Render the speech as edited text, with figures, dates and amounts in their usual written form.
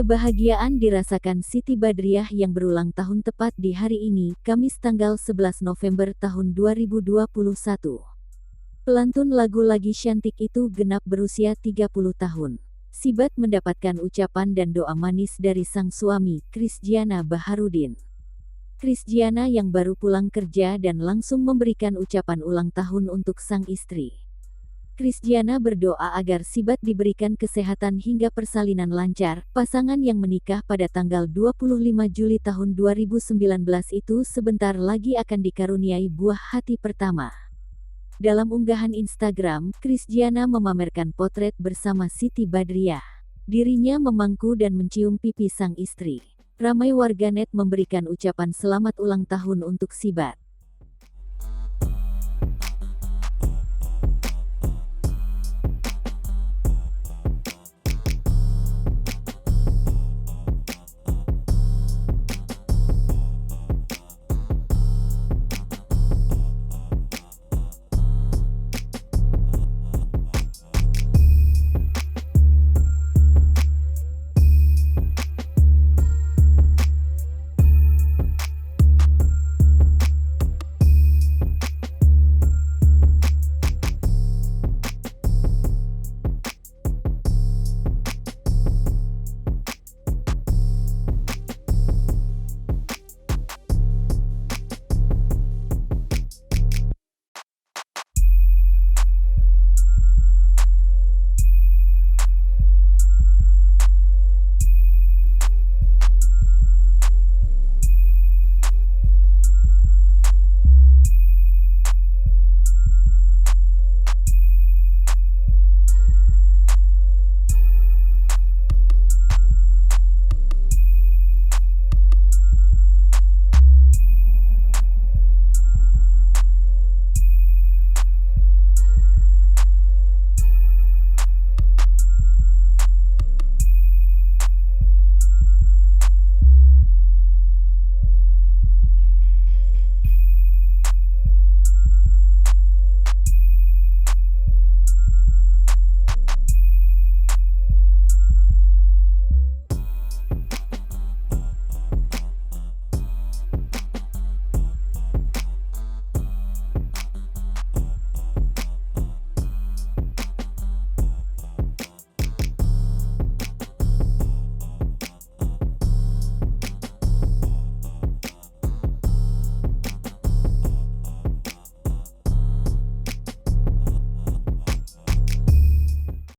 Kebahagiaan dirasakan Siti Badriah yang berulang tahun tepat di hari ini, Kamis tanggal 11 November tahun 2021. Pelantun lagu Lagi Cantik itu genap berusia 30 tahun. Sibat mendapatkan ucapan dan doa manis dari sang suami, Krisdiana Baharudin. Krisdiana yang baru pulang kerja dan langsung memberikan ucapan ulang tahun untuk sang istri. Krisdiana berdoa agar Sibat diberikan kesehatan hingga persalinan lancar. Pasangan yang menikah pada tanggal 25 Juli tahun 2019 itu sebentar lagi akan dikaruniai buah hati pertama. Dalam unggahan Instagram, Krisdiana memamerkan potret bersama Siti Badriah. Dirinya memangku dan mencium pipi sang istri. Ramai warganet memberikan ucapan selamat ulang tahun untuk Sibat.